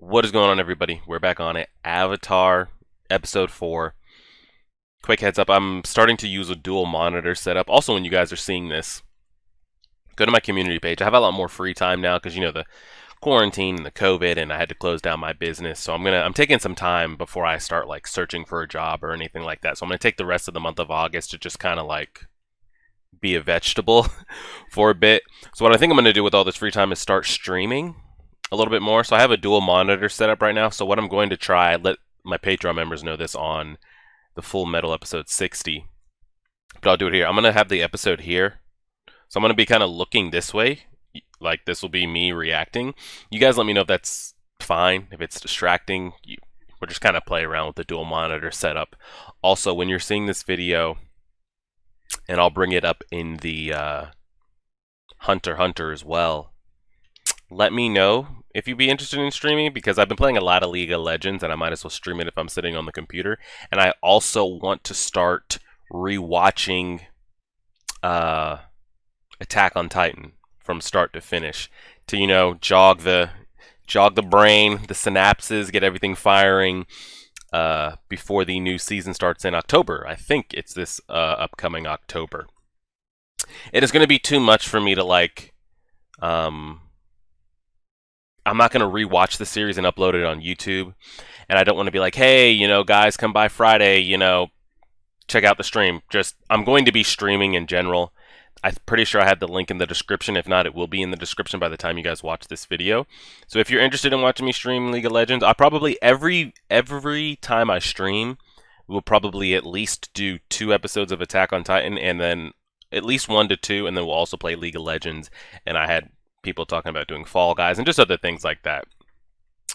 What is going on, everybody? We're back on it. Avatar, episode 4. Quick heads up, I'm starting to use a dual monitor setup. Also, when you guys are seeing this, go to my community page. I have a lot more free time now because, the quarantine and the COVID, and I had to close down my business. So I'm taking some time before I start, like, searching for a job or anything like that. So I'm going to take the rest of the month of August to just kind of, like, be a vegetable for a bit. So what I think I'm going to do with all this free time is start streaming a little bit more. So I have a dual monitor set up right now. So what I'm going to try, let my Patreon members know this on the Full Metal episode 60, but I'll do it here. I'm going to have the episode here. So I'm going to be kind of looking this way. Like, this will be me reacting. You guys let me know if that's fine, if it's distracting. We'll just kind of play around with the dual monitor setup. Also, when you're seeing this video, and I'll bring it up in the Hunter x Hunter as well, let me know if you'd be interested in streaming, because I've been playing a lot of League of Legends and I might as well stream it if I'm sitting on the computer. And I also want to start rewatching Attack on Titan from start to finish to, jog the brain, the synapses, get everything firing before the new season starts in October. I think it's this upcoming October. It is going to be too much for me to, like, I'm not going to rewatch the series and upload it on YouTube. And I don't want to be like, hey, guys, come by Friday, check out the stream. I'm going to be streaming in general. I'm pretty sure I had the link in the description. If not, it will be in the description by the time you guys watch this video. So if you're interested in watching me stream League of Legends, I probably, every time I stream, we'll probably at least do 2 episodes of Attack on Titan, and then at least 1 to 2, and then we'll also play League of Legends. And I had people talking about doing Fall Guys and just other things like that.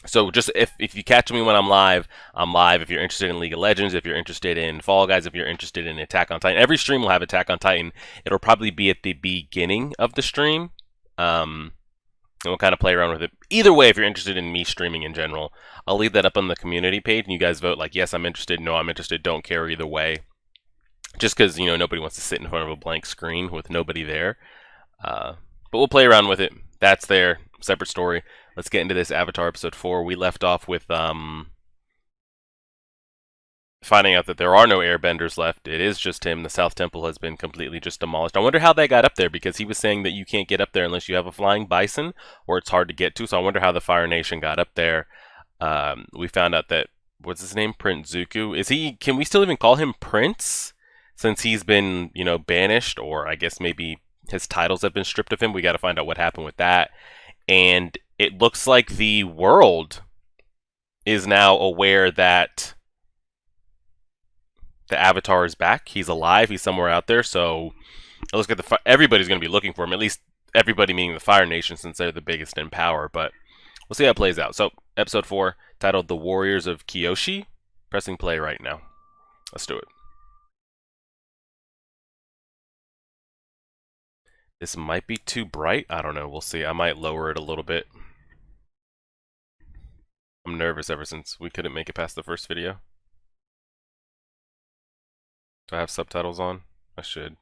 So just if you catch me when I'm live, I'm live. If you're interested in League of Legends, if you're interested in Fall Guys, if you're interested in Attack on Titan, every stream will have Attack on Titan. It'll probably be at the beginning of the stream. And we'll kind of play around with it. Either way, if you're interested in me streaming in general, I'll leave that up on the community page, and you guys vote like, yes, I'm interested, no, I'm interested, don't care either way. Just because, nobody wants to sit in front of a blank screen with nobody there. But we'll play around with it. That's their separate story. Let's get into this Avatar episode 4. We left off with finding out that there are no airbenders left. It is just him. The South Temple has been completely just demolished. I wonder how they got up there, because he was saying that you can't get up there unless you have a flying bison, or it's hard to get to. So I wonder how the Fire Nation got up there. We found out that, what's his name? Prince Zuko. Is he? Can we still even call him Prince, since he's been, banished, or I guess maybe his titles have been stripped of him? We got to find out what happened with that. And it looks like the world is now aware that the Avatar is back. He's alive. He's somewhere out there. So it looks like everybody's going to be looking for him. At least everybody, meaning the Fire Nation, since they're the biggest in power. But we'll see how it plays out. So episode 4, titled "The Warriors of Kyoshi." Pressing play right now. Let's do it. This might be too bright. I don't know. We'll see. I might lower it a little bit. I'm nervous ever since we couldn't make it past the first video. Do I have subtitles on? I should.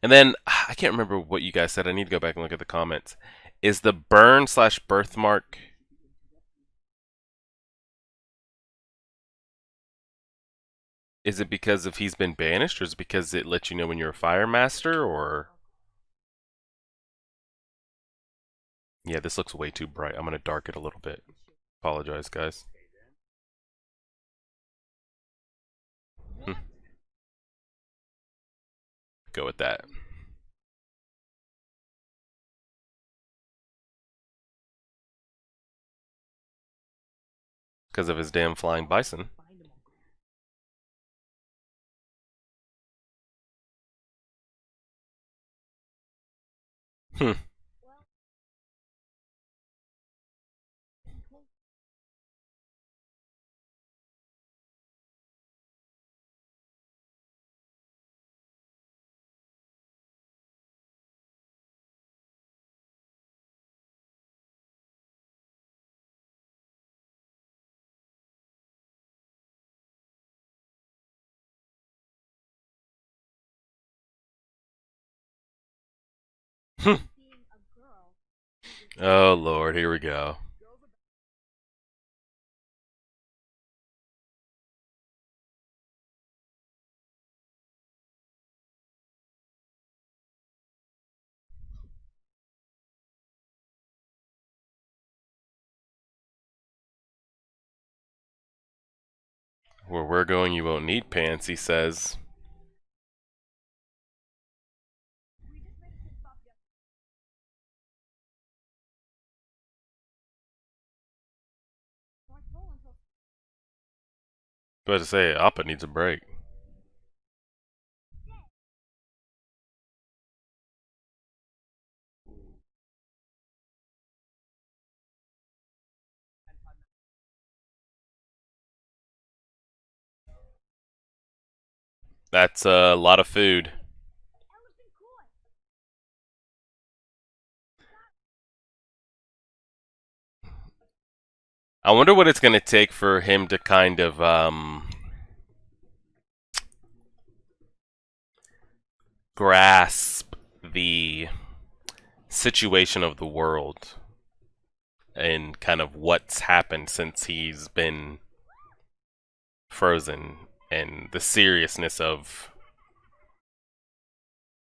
And then, I can't remember what you guys said. I need to go back and look at the comments. Is the burn/birthmark... Is it because of he's been banished, or is it because it lets you know when you're a fire master, or... Yeah, this looks way too bright. I'm going to dark it a little bit. Apologize, guys. Go with that. Because of his damn flying bison. Hmm. Oh, Lord, here we go. Where we're going, you won't need pants, he says. But to say, Appa needs a break. That's a lot of food. I wonder what it's going to take for him to kind of grasp the situation of the world and kind of what's happened since he's been frozen and the seriousness of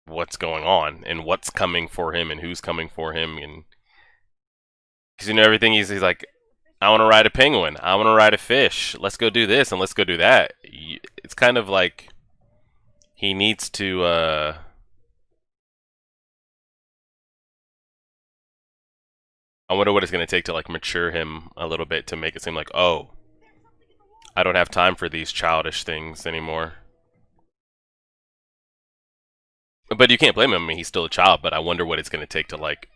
what's going on and what's coming for him and who's coming for him. And because you know everything he's like, I want to ride a penguin, I want to ride a fish, let's go do this and let's go do that. It's kind of like he needs to I wonder what it's going to take to like mature him a little bit to make it seem like, oh, I don't have time for these childish things anymore. But you can't blame him. I mean, he's still a child. But I wonder what it's going to take to like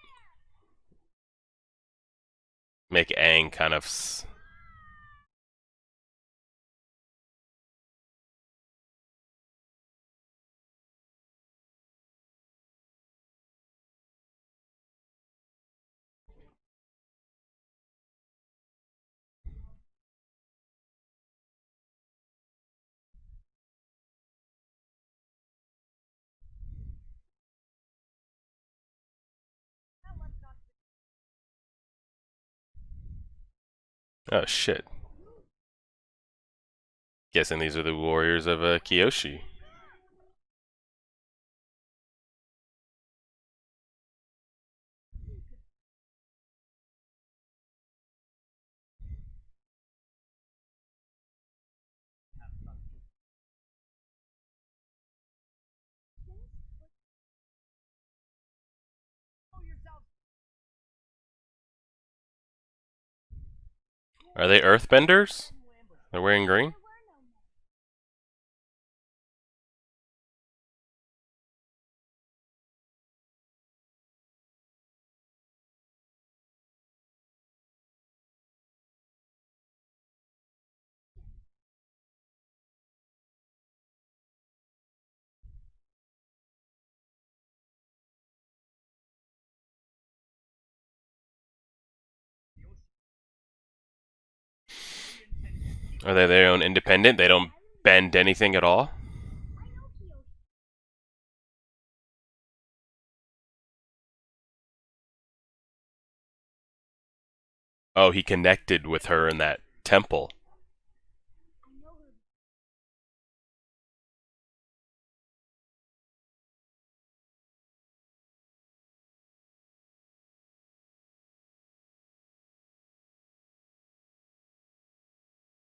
make Aang kind of. Oh shit! Guessing these are the warriors of Kyoshi. Are they Earthbenders? They're wearing green. Are they their own independent? They don't bend anything at all. Oh, he connected with her in that temple.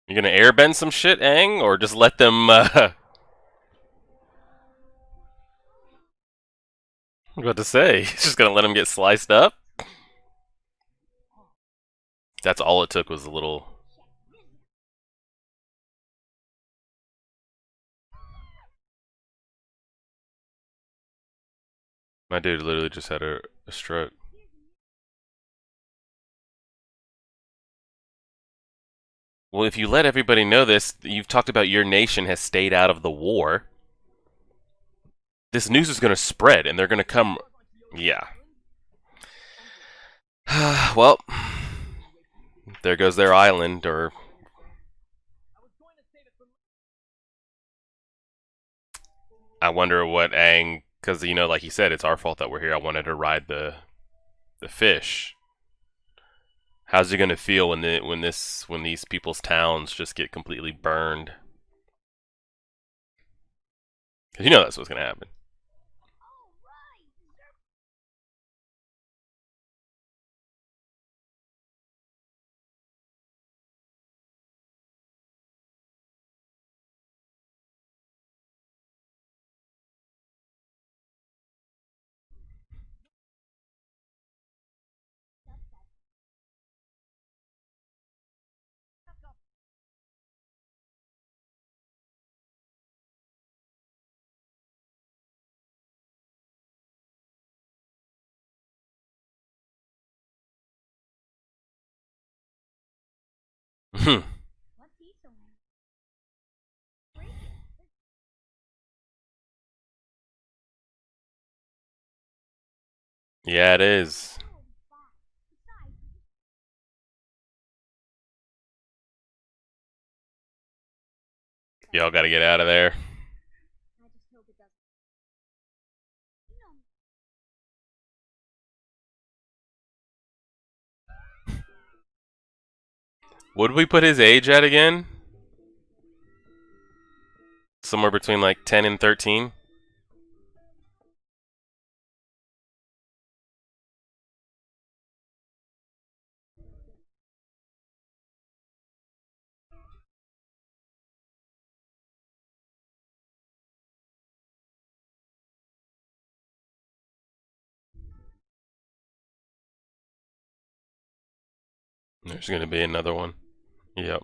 You gonna airbend some shit, Aang, or just let them? I'm about to say, just gonna let them get sliced up. That's all it took was a little. My dude literally just had a stroke. Well, if you let everybody know this, you've talked about your nation has stayed out of the war. This news is going to spread, and they're going to come. Yeah. Well, there goes their island, or. I wonder what Aang. Because, you know, like he said, it's our fault that we're here. I wanted to ride the fish. How's he gonna feel when these people's towns just get completely burned? Because you know that's what's gonna happen. Hmm. Yeah, it is. Y'all gotta get out of there. Would we put his age at again? Somewhere between like 10 and 13? There's gonna be another one. Yep.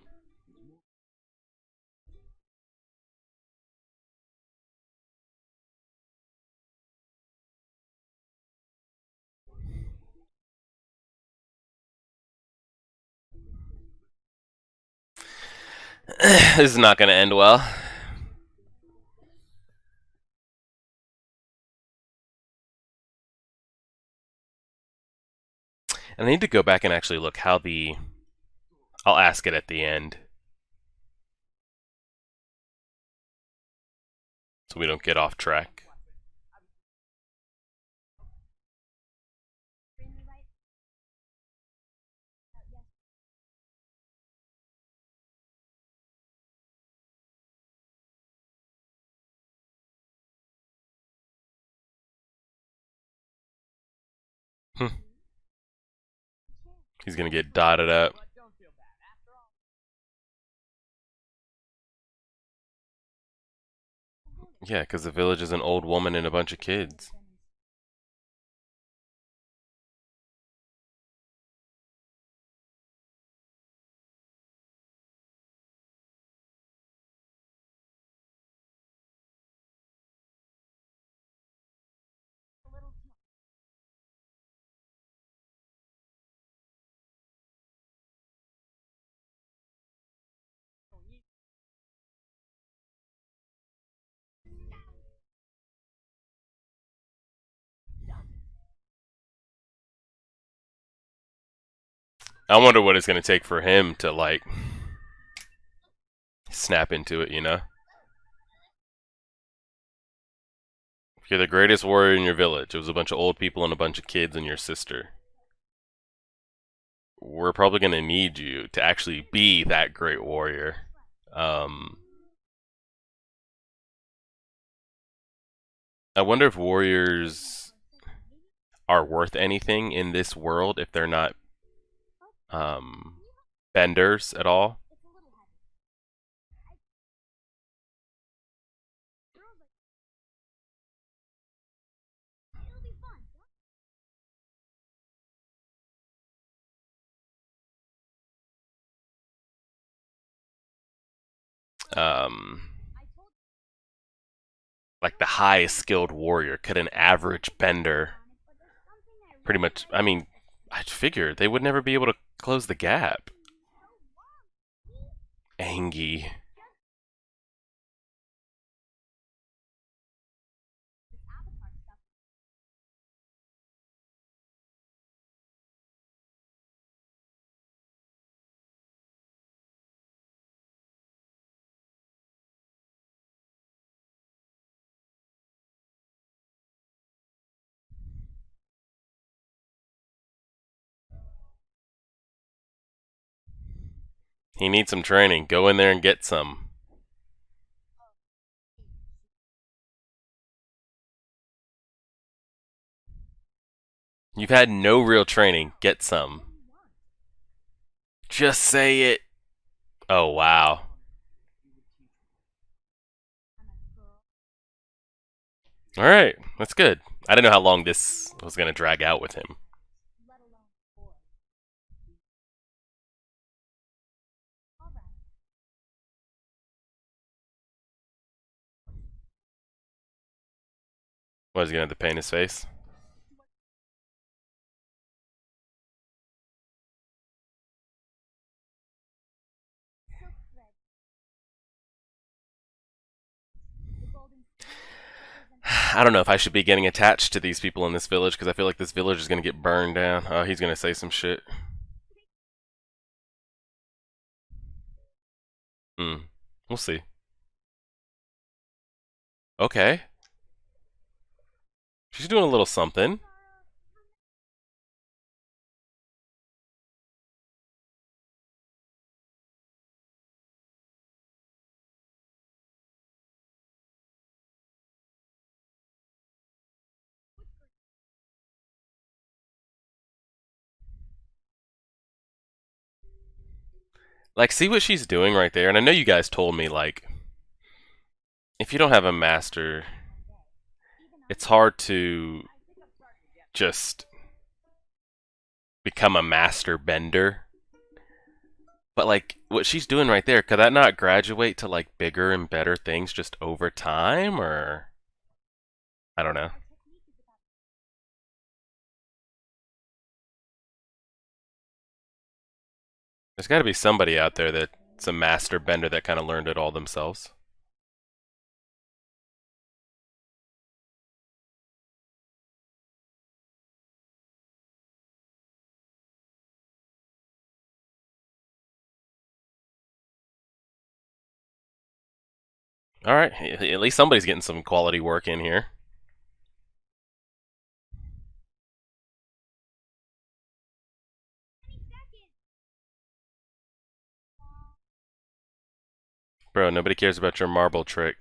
This is not gonna end well. And I need to go back and actually look how the... I'll ask it at the end. So we don't get off track. He's gonna get dotted up. Yeah, because the village is an old woman and a bunch of kids. I wonder what it's gonna take for him to, like, snap into it, you know? You're the greatest warrior in your village. It was a bunch of old people and a bunch of kids and your sister. We're probably gonna need you to actually be that great warrior. Um, I wonder if warriors are worth anything in this world if they're not um, benders at all. Um, like the highest skilled warrior, could an average bender pretty much? I mean, I figure they would never be able to close the gap. Angie. He needs some training. Go in there and get some. You've had no real training. Get some. Just say it. Oh, wow. Alright, that's good. I didn't know how long this was going to drag out with him. Was he going to have to paint his face? I don't know if I should be getting attached to these people in this village because I feel like this village is gonna get burned down. Oh, he's gonna say some shit. Hmm. We'll see. Okay. She's doing a little something. Like, see what she's doing right there? And I know you guys told me, like, if you don't have a master, it's hard to just become a master bender. But, like, what she's doing right there, could that not graduate to, like, bigger and better things just over time? Or. I don't know. There's gotta be somebody out there that's a master bender that kind of learned it all themselves. Alright, at least somebody's getting some quality work in here. Bro, nobody cares about your marble trick.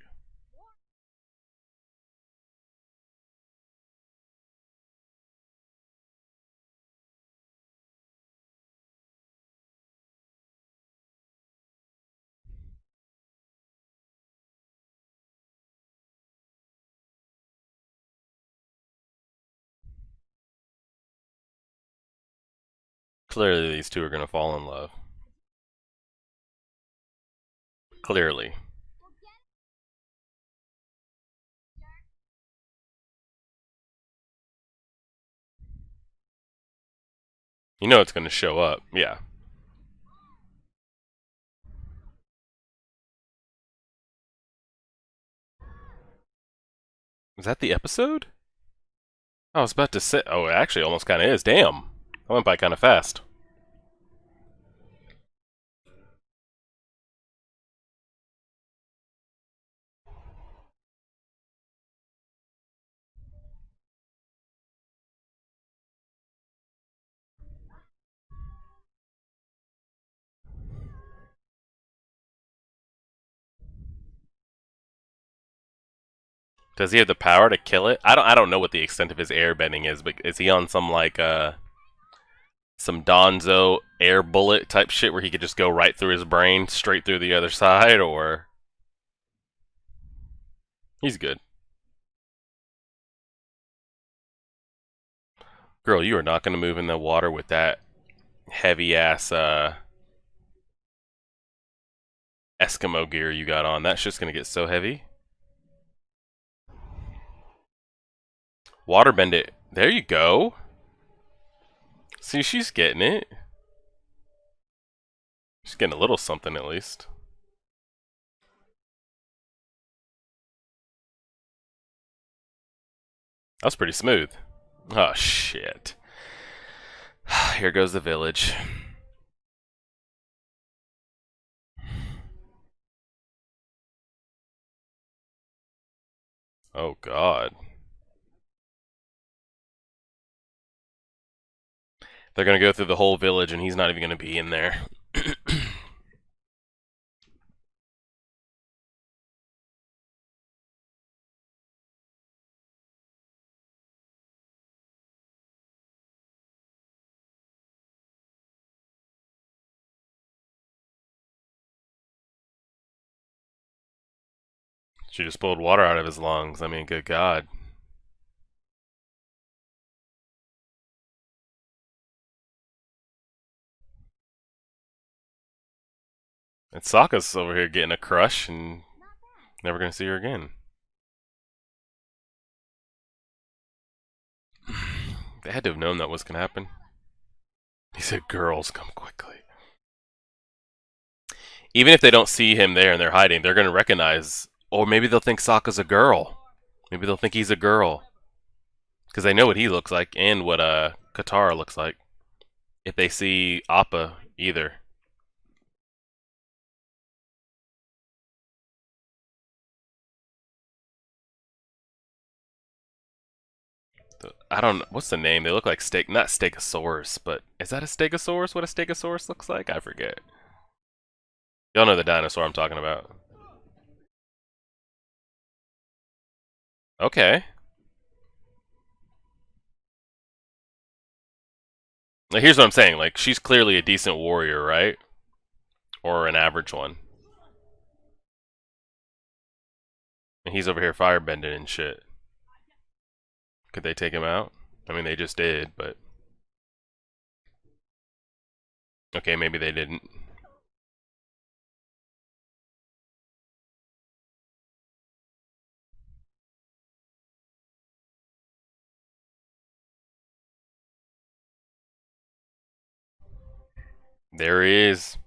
Clearly, these two are gonna fall in love. Clearly. You know it's gonna show up. Yeah. Is that the episode? I was about to say. Oh, it actually almost kind of is. Damn. I went by kind of fast. Does he have the power to kill it? I don't know what the extent of his airbending is, but is he on some like some Donzo air bullet type shit where he could just go right through his brain, straight through the other side, or he's good. Girl, you are not gonna move in the water with that heavy ass Eskimo gear you got on. That shit's gonna get so heavy. Waterbend it. There you go. See, she's getting it. She's getting a little something at least. That was pretty smooth. Oh, shit. Here goes the village. Oh, God. They're gonna go through the whole village and he's not even gonna be in there. She just pulled water out of his lungs. I mean, good God. And Sokka's over here getting a crush and never gonna see her again. They had to have known that was gonna happen. He said, girls, come quickly. Even if they don't see him there and they're hiding, they're gonna recognize, or maybe they'll think Sokka's a girl. Maybe they'll think he's a girl. Because they know what he looks like and what Katara looks like. If they see Appa either. I don't know. What's the name? They look like not Stegosaurus, but is that a Stegosaurus? What a Stegosaurus looks like? I forget. Y'all know the dinosaur I'm talking about. Okay. Now, here's what I'm saying. Like, she's clearly a decent warrior, right? Or an average one. And he's over here firebending and shit. Could they take him out? I mean, they just did, but... Okay, maybe they didn't. There he is.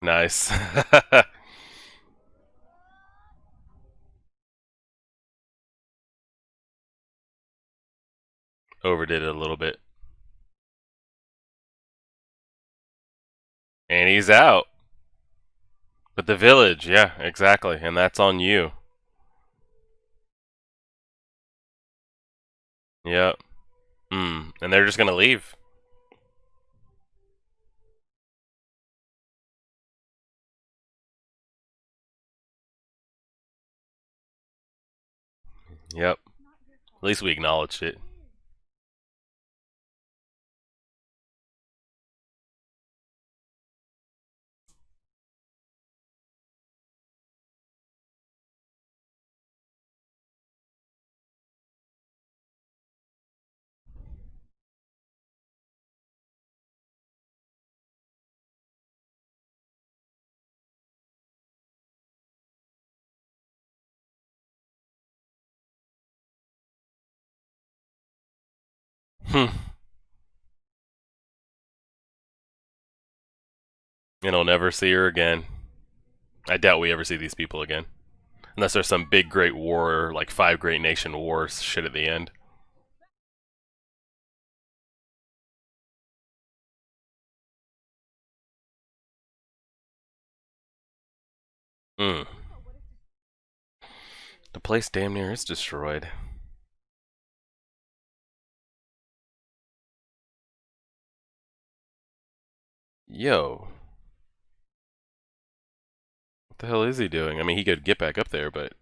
Nice. Overdid it a little bit. And he's out. But the village, yeah, exactly. And that's on you. Yep. And they're just gonna leave. Yep. At least we acknowledged it. Hmm. And I'll never see her again. I doubt we ever see these people again. Unless there's some big great war, like 5 Great Nation Wars shit at the end. Hmm. The place damn near is destroyed. Yo. What the hell is he doing? I mean, he could get back up there, but...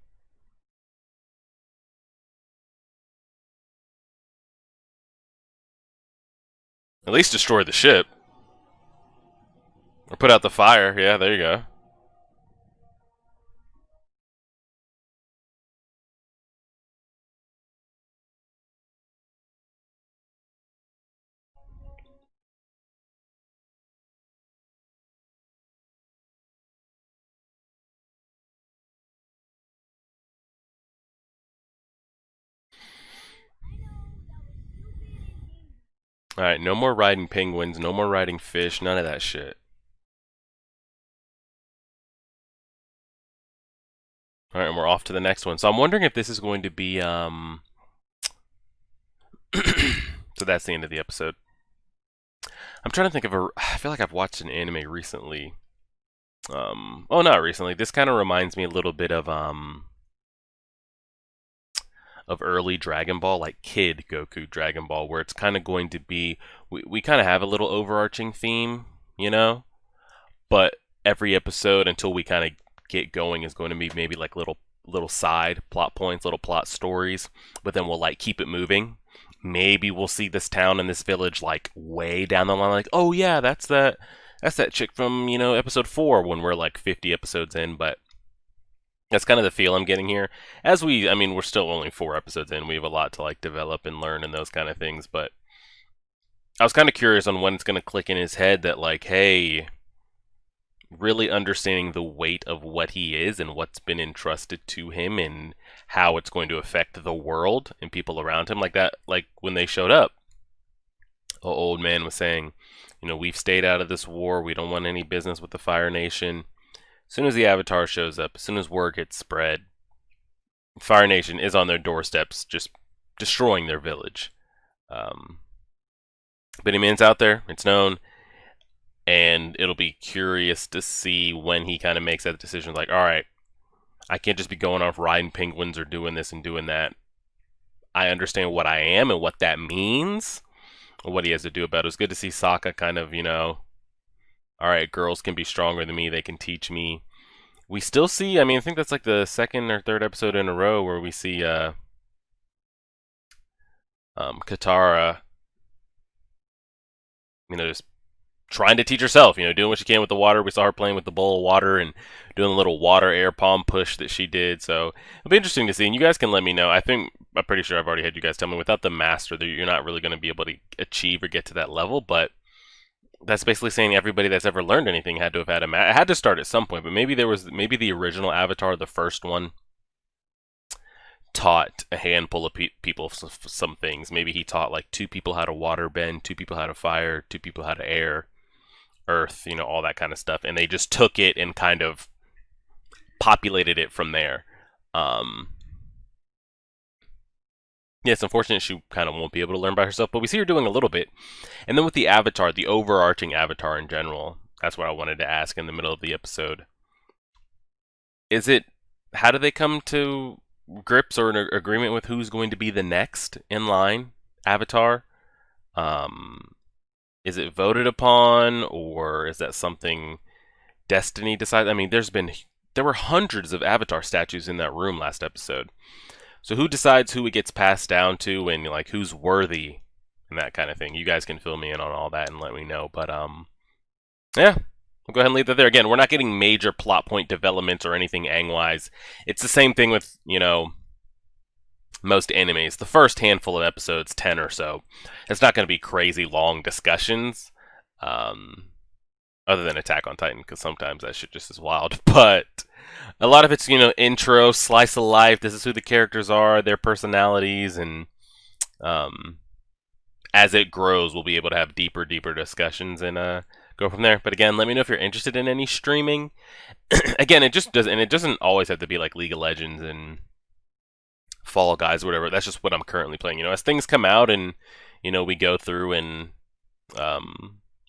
At least destroy the ship. Or put out the fire. Yeah, there you go. Alright, no more riding penguins, no more riding fish, none of that shit. Alright, and we're off to the next one. So I'm wondering if this is going to be, so that's the end of the episode. I'm trying to think of I feel like I've watched an anime recently. Oh, not recently. This kind of reminds me a little bit of early Dragon Ball, like Kid Goku Dragon Ball, where it's kind of going to be, we kind of have a little overarching theme, you know? But every episode until we kind of get going is going to be maybe like little side plot points, little plot stories, but then we'll like keep it moving. Maybe we'll see this town and this village like way down the line, like, oh yeah, that's that chick from, episode 4 when we're like 50 episodes in, but that's kind of the feel I'm getting here. I mean, we're still only 4 episodes in. We have a lot to like develop and learn and those kind of things, but I was kind of curious on when it's going to click in his head that like, hey, really understanding the weight of what he is and what's been entrusted to him and how it's going to affect the world and people around him, like that, like when they showed up old man was saying, we've stayed out of this war. We don't want any business with the Fire Nation. As soon as the Avatar shows up, as soon as word gets spread, Fire Nation is on their doorsteps, just destroying their village. But Man's out there, it's known, and it'll be curious to see when he kind of makes that decision. Like, all right, I can't just be going off riding penguins or doing this and doing that. I understand what I am and what that means, and what he has to do about it. It's good to see Sokka kind of, all right, girls can be stronger than me. They can teach me. We still see, I think that's like the second or third episode in a row where we see Katara, just trying to teach herself, doing what she can with the water. We saw her playing with the bowl of water and doing a little water air palm push that she did. So it'll be interesting to see. And you guys can let me know. I'm pretty sure I've already had you guys tell me without the master that you're not really going to be able to achieve or get to that level. But that's basically saying everybody that's ever learned anything had to have had it had to start at some point. But maybe maybe the original Avatar, the first one, taught a handful of people some things. Maybe he taught like 2 people how to water bend, 2 people how to fire, 2 people how to air, earth, all that kind of stuff. And they just took it and kind of populated it from there. Yeah, it's unfortunate she kind of won't be able to learn by herself, but we see her doing a little bit. And then with the Avatar, the overarching Avatar in general, that's what I wanted to ask in the middle of the episode. How do they come to grips or an agreement with who's going to be the next in line Avatar? Is it voted upon, or is that something Destiny decides? There were hundreds of Avatar statues in that room last episode. So who decides who it gets passed down to, and like who's worthy and that kind of thing? You guys can fill me in on all that and let me know. But yeah, we'll go ahead and leave that there. Again, we're not getting major plot point developments or anything Aang-wise. It's the same thing with, most animes. The first handful of episodes, 10 or so, it's not going to be crazy long discussions. Other than Attack on Titan, because sometimes that shit just is wild. But a lot of it's, intro, slice of life. This is who the characters are, their personalities, and as it grows, we'll be able to have deeper discussions and go from there. But again, let me know if you're interested in any streaming. Again, it doesn't always have to be like League of Legends and Fall Guys or whatever. That's just what I'm currently playing. As things come out and we go through and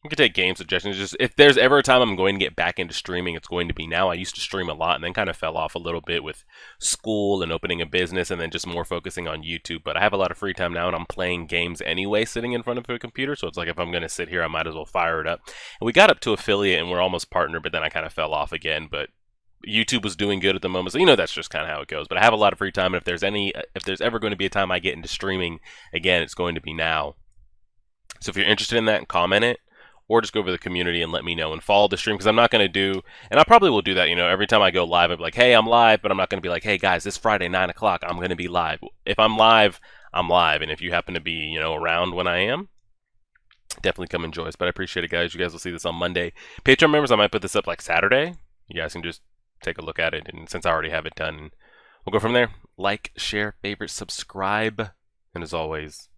we can take game suggestions. Just if there's ever a time I'm going to get back into streaming, it's going to be now. I used to stream a lot and then kind of fell off a little bit with school and opening a business and then just more focusing on YouTube. But I have a lot of free time now and I'm playing games anyway sitting in front of a computer. So it's like if I'm going to sit here, I might as well fire it up. And we got up to affiliate and we're almost partnered, but then I kind of fell off again. But YouTube was doing good at the moment. So that's just kind of how it goes. But I have a lot of free time. And if there's ever going to be a time I get into streaming, again, it's going to be now. So if you're interested in that, comment it. Or just go over the community and let me know and follow the stream, because I'm not going to do, and I probably will do that, every time I go live, I'll be like, hey, I'm live, but I'm not going to be like, hey, guys, this Friday, 9 o'clock, I'm going to be live. If I'm live, I'm live, and if you happen to be, around when I am, definitely come and join us. But I appreciate it, guys. You guys will see this on Monday. Patreon members, I might put this up like Saturday. You guys can just take a look at it, and since I already have it done, we'll go from there. Like, share, favorite, subscribe, and as always,